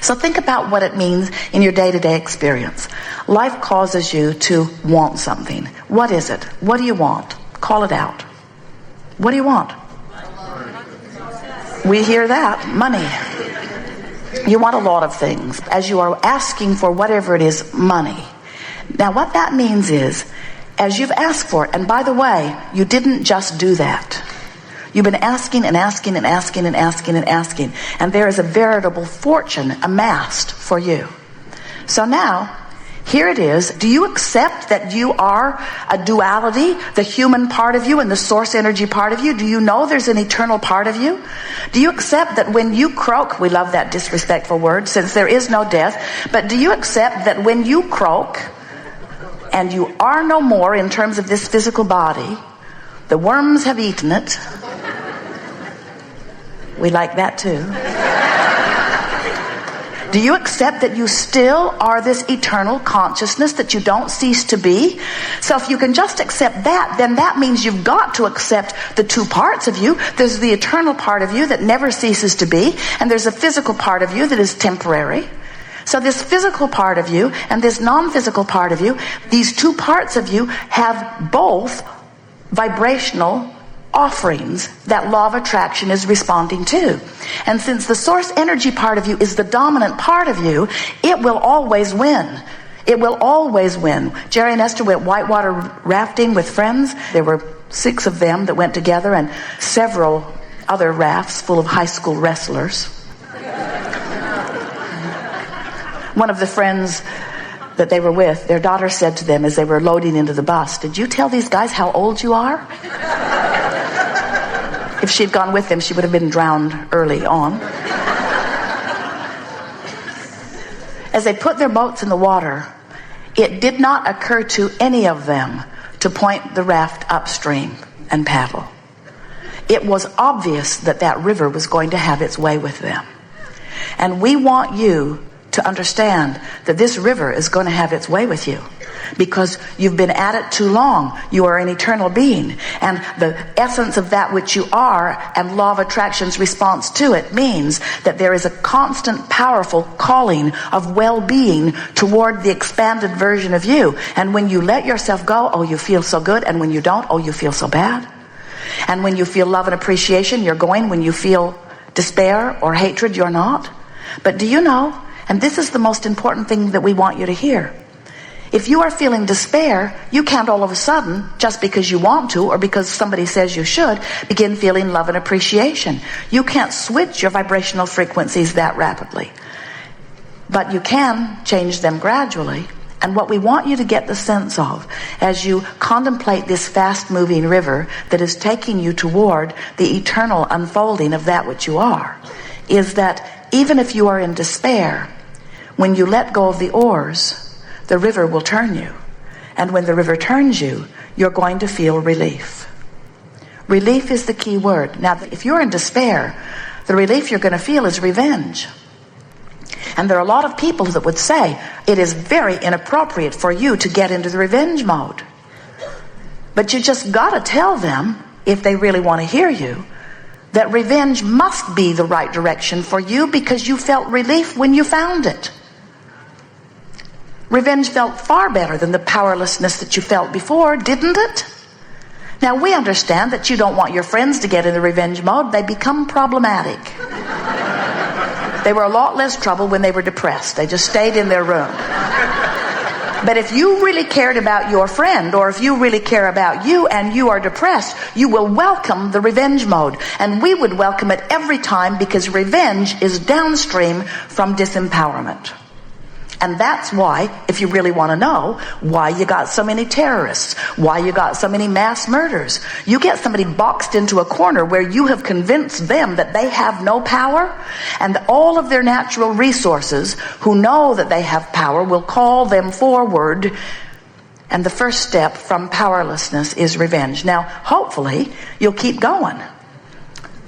So think about what it means in your day-to-day experience. Life causes you to want something. What is it? What do you want? Call it out. What do you want? We hear that. Money. You want a lot of things. As you are asking for whatever it is, money. Now what that means is, as you've asked for it, and by the way, you didn't just do that. You've been asking and asking and asking and asking and asking, and there is a veritable fortune amassed for you. So now, here it is. Do you accept that you are a duality, the human part of you and the source energy part of you? Do you know there's an eternal part of you? Do you accept that when you croak, we love that disrespectful word since there is no death, but do you accept that when you croak and you are no more in terms of this physical body, the worms have eaten it? We like that too. Do you accept that you still are this eternal consciousness, that you don't cease to be? So if you can just accept that, then that means you've got to accept the two parts of you. There's the eternal part of you that never ceases to be, and there's a physical part of you that is temporary. So this physical part of you and this non-physical part of you, these two parts of you have both vibrational offerings that law of attraction is responding to. And since the source energy part of you is the dominant part of you, it will always win. It will always win. Jerry and Esther went whitewater rafting with friends. There were 6 of them that went together and several other rafts full of high school wrestlers. One of the friends that they were with, their daughter said to them as they were loading into the bus, "Did you tell these guys how old you are?" If she'd gone with them, she would have been drowned early on. As they put their boats in the water, it did not occur to any of them to point the raft upstream and paddle. It was obvious that that river was going to have its way with them. And we want you to understand that this river is going to have its way with you, because you've been at it too long. You are an eternal being, and the essence of that which you are and law of attraction's response to it means that there is a constant, powerful calling of well-being toward the expanded version of you. And when you let yourself go, oh, you feel so good, and when you don't, oh, you feel so bad. And when you feel love and appreciation, you're going. When you feel despair or hatred, you're not. But do you know, and this is the most important thing that we want you to hear, if you are feeling despair, you can't all of a sudden, just because you want to or because somebody says you should, begin feeling love and appreciation. You can't switch your vibrational frequencies that rapidly. But you can change them gradually. And what we want you to get the sense of as you contemplate this fast-moving river that is taking you toward the eternal unfolding of that which you are, is that even if you are in despair, when you let go of the oars, the river will turn you. And when the river turns you, you're going to feel relief. Relief is the key word. Now, if you're in despair, the relief you're going to feel is revenge. And there are a lot of people that would say it is very inappropriate for you to get into the revenge mode. But you just got to tell them, if they really want to hear you, that revenge must be the right direction for you because you felt relief when you found it. Revenge felt far better than the powerlessness that you felt before, didn't it? Now, we understand that you don't want your friends to get in the revenge mode. They become problematic. They were a lot less trouble when they were depressed. They just stayed in their room. But if you really cared about your friend, or if you really care about you and you are depressed, you will welcome the revenge mode. And we would welcome it every time, because revenge is downstream from disempowerment. And that's why, if you really want to know why you got so many terrorists, why you got so many mass murders, you get somebody boxed into a corner where you have convinced them that they have no power, and all of their natural resources, who know that they have power, will call them forward. And the first step from powerlessness is revenge. Now, hopefully, you'll keep going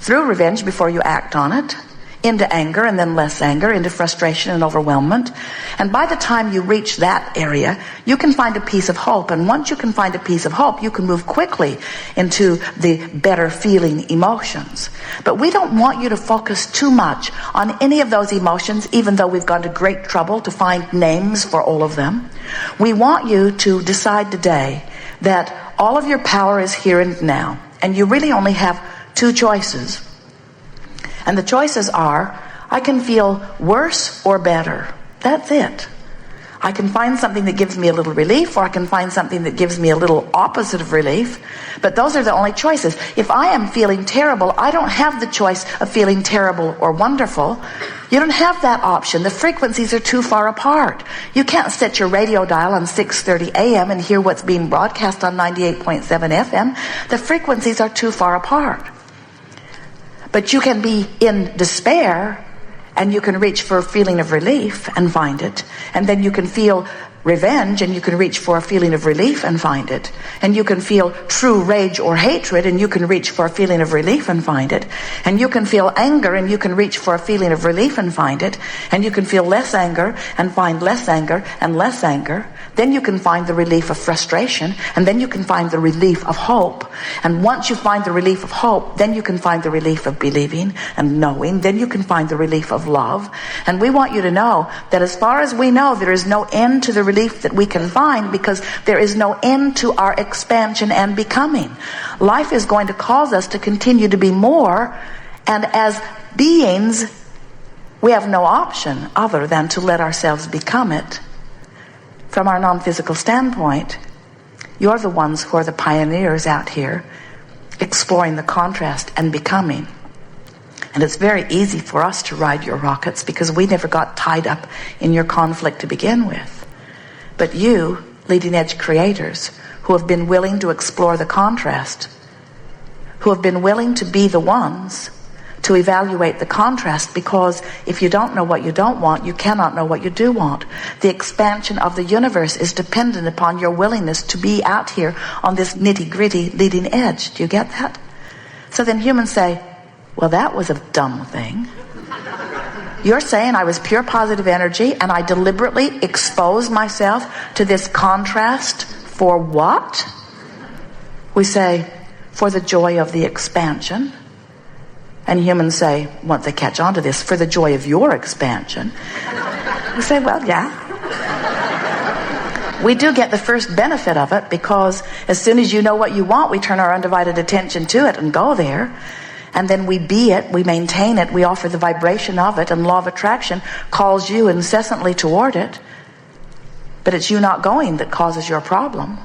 through revenge before you act on it. into anger, and then less anger, into frustration and overwhelmment. And by the time you reach that area, you can find a piece of hope. And once you can find a piece of hope, you can move quickly into the better feeling emotions. But we don't want you to focus too much on any of those emotions, even though we've gone to great trouble to find names for all of them. We want you to decide today that all of your power is here and now. And you really only have two choices. And the choices are, I can feel worse or better. That's it. I can find something that gives me a little relief, or I can find something that gives me a little opposite of relief. But those are the only choices. If I am feeling terrible, I don't have the choice of feeling terrible or wonderful. You don't have that option. The frequencies are too far apart. You can't set your radio dial on 6:30 a.m. and hear what's being broadcast on 98.7 FM. The frequencies are too far apart. But you can be in despair, and you can reach for a feeling of relief and find it. And then you can feel revenge, and you can reach for a feeling of relief and find it. And you can feel true rage or hatred, and you can reach for a feeling of relief and find it. And you can feel anger, and you can reach for a feeling of relief and find it. And you can feel less anger and find less anger and less anger. Then you can find the relief of frustration, and then you can find the relief of hope. And once you find the relief of hope, then you can find the relief of believing and knowing. Then you can find the relief of love. And we want you to know that as far as we know, there is no end to the relief that we can find, because there is no end to our expansion and becoming. Life is going to cause us to continue to be more, and as beings, we have no option other than to let ourselves become it. From our non-physical standpoint, you're the ones who are the pioneers out here, exploring the contrast and becoming. And it's very easy for us to ride your rockets, because we never got tied up in your conflict to begin with. But you, leading edge creators, who have been willing to explore the contrast, who have been willing to be the ones to evaluate the contrast, because if you don't know what you don't want, you cannot know what you do want. The expansion of the universe is dependent upon your willingness to be out here on this nitty-gritty leading edge. Do you get that? So then humans say, well, that was a dumb thing. You're saying I was pure positive energy, and I deliberately exposed myself to this contrast for what? We say, for the joy of the expansion. And humans say, once they catch on to this, for the joy of your expansion. We say, well, yeah. We do get the first benefit of it, because as soon as you know what you want, we turn our undivided attention to it and go there. And then we be it, we maintain it, we offer the vibration of it, and law of attraction calls you incessantly toward it. But it's you not going that causes your problem.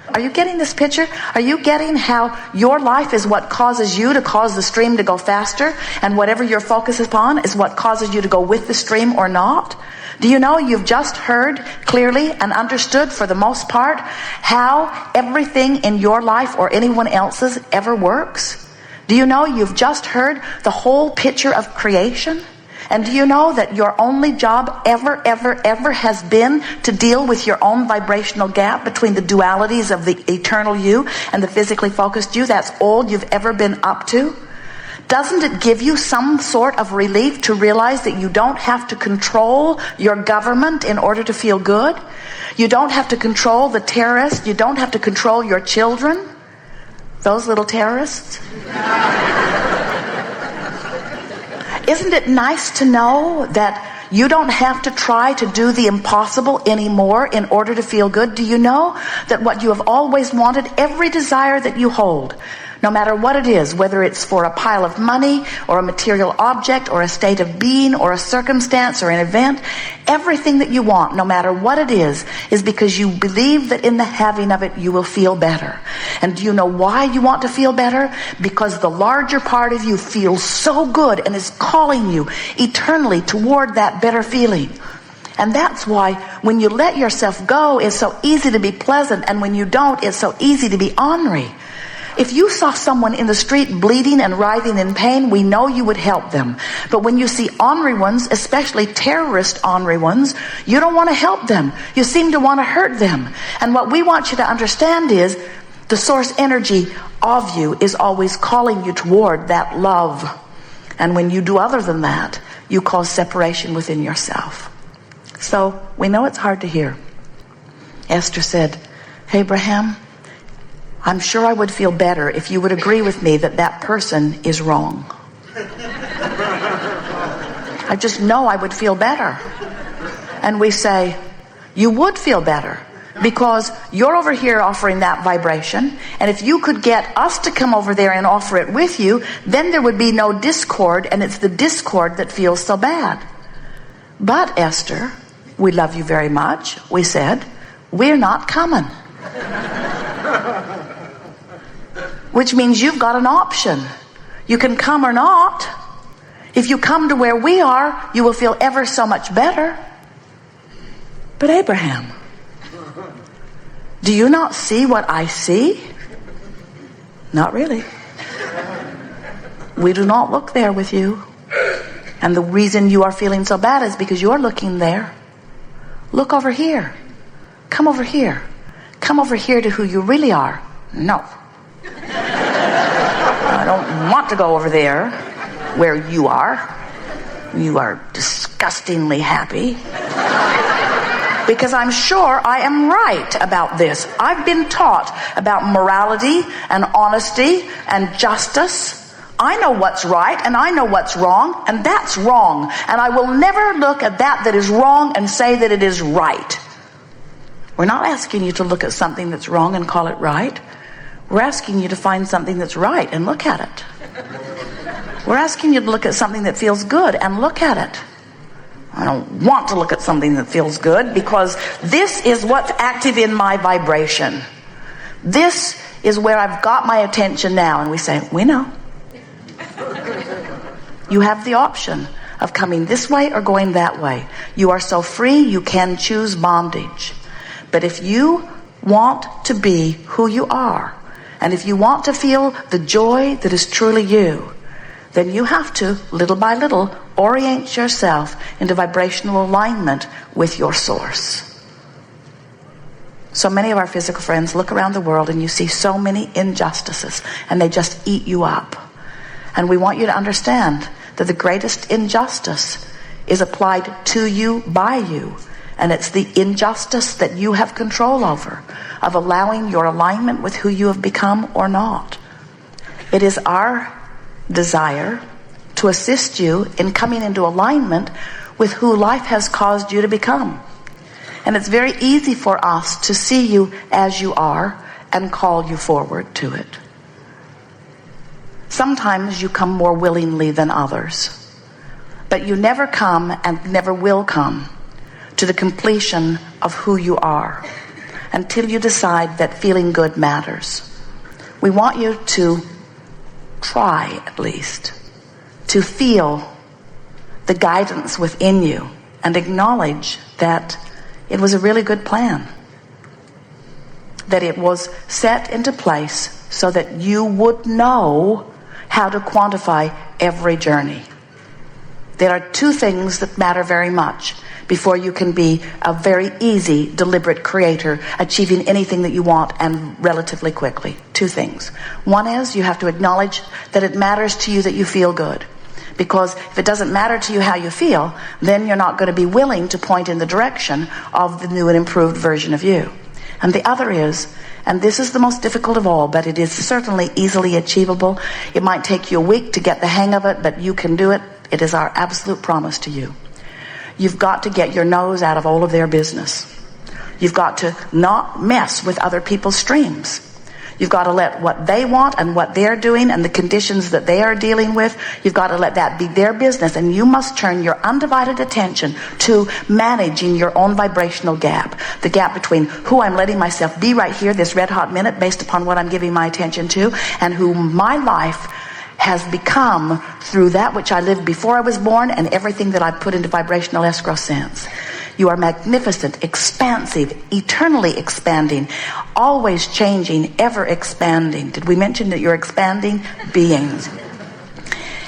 Are you getting this picture? Are you getting how your life is what causes you to cause the stream to go faster, and whatever your focus is upon is what causes you to go with the stream or not? Do you know you've just heard clearly and understood, for the most part, how everything in your life or anyone else's ever works? Do you know you've just heard the whole picture of creation? And do you know that your only job ever has been to deal with your own vibrational gap between the dualities of the eternal you and the physically focused you? That's all you've ever been up to? Doesn't it give you some sort of relief to realize that you don't have to control your government in order to feel good? You don't have to control the terrorists. You don't have to control your children. Those little terrorists. Isn't it nice to know that you don't have to try to do the impossible anymore in order to feel good? Do you know that what you have always wanted, every desire that you hold, no matter what it is, whether it's for a pile of money or a material object or a state of being or a circumstance or an event, everything that you want, no matter what it is because you believe that in the having of it you will feel better. And do you know why you want to feel better? Because the larger part of you feels so good and is calling you eternally toward that better feeling. And that's why when you let yourself go, it's so easy to be pleasant, and when you don't, it's so easy to be ornery. If you saw someone in the street bleeding and writhing in pain, we know you would help them. But when you see ornery ones, especially terrorist ornery ones, you don't want to help them. You seem to want to hurt them. And what we want you to understand is the source energy of you is always calling you toward that love. And when you do other than that, you cause separation within yourself. So we know it's hard to hear. Esther said, Abraham, I'm sure I would feel better if you would agree with me that that person is wrong. I just know I would feel better. And we say, you would feel better because you're over here offering that vibration, and if you could get us to come over there and offer it with you, then there would be no discord, and it's the discord that feels so bad. But Esther, we love you very much. We said, we're not coming. Which means you've got an option. You can come or not. If you come to where we are, you will feel ever so much better. But Abraham, do you not see what I see? Not really. We do not look there with you. And the reason you are feeling so bad is because you're looking there. Look over here. Come over here. Come over here to who you really are. No. I don't want to go over there where you are. You are disgustingly happy. Because I'm sure I am right about this. I've been taught about morality and honesty and justice. I know what's right and I know what's wrong, and that's wrong. And I will never look at that is wrong and say that it is right. We're not asking you to look at something that's wrong and call it right. We're asking you to find something that's right and look at it. We're asking you to look at something that feels good and look at it. I don't want to look at something that feels good because this is what's active in my vibration. This is where I've got my attention now. And we say, we know. You have the option of coming this way or going that way. You are so free you can choose bondage. But if you want to be who you are, and if you want to feel the joy that is truly you, then you have to, little by little, orient yourself into vibrational alignment with your source. So many of our physical friends look around the world and you see so many injustices, and they just eat you up. And we want you to understand that the greatest injustice is applied to you by you. And it's the injustice that you have control over, of allowing your alignment with who you have become or not. It is our desire to assist you in coming into alignment with who life has caused you to become. And it's very easy for us to see you as you are and call you forward to it. Sometimes you come more willingly than others, but you never come and never will come to the completion of who you are until you decide that feeling good matters. We want you to try, at least, to feel the guidance within you and acknowledge that it was a really good plan, that it was set into place so that you would know how to quantify every journey. There are two things that matter very much before you can be a very easy, deliberate creator, achieving anything that you want and relatively quickly. Two things. One is you have to acknowledge that it matters to you that you feel good. Because if it doesn't matter to you how you feel, then you're not going to be willing to point in the direction of the new and improved version of you. And the other is, and this is the most difficult of all, but it is certainly easily achievable. It might take you a week to get the hang of it, but you can do it. It is our absolute promise to you. You've got to get your nose out of all of their business. You've got to not mess with other people's streams. You've got to let what they want and what they're doing and the conditions that they are dealing with, you've got to let that be their business. And you must turn your undivided attention to managing your own vibrational gap. The gap between who I'm letting myself be right here, this red hot minute, based upon what I'm giving my attention to, and who my life has become through that which I lived before I was born and everything that I put into vibrational escrow sense. You are magnificent, expansive, eternally expanding, always changing, ever expanding. Did we mention that you're expanding beings?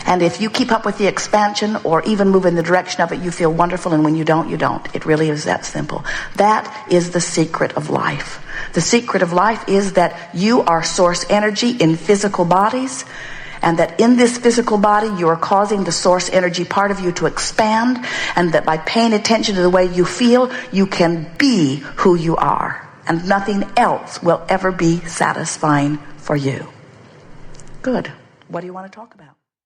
And if you keep up with the expansion or even move in the direction of it, you feel wonderful, and when you don't, you don't. It really is that simple. That is the secret of life. The secret of life is that you are source energy in physical bodies, and that in this physical body you are causing the source energy part of you to expand, and that by paying attention to the way you feel, you can be who you are, and nothing else will ever be satisfying for you. Good. What do you want to talk about?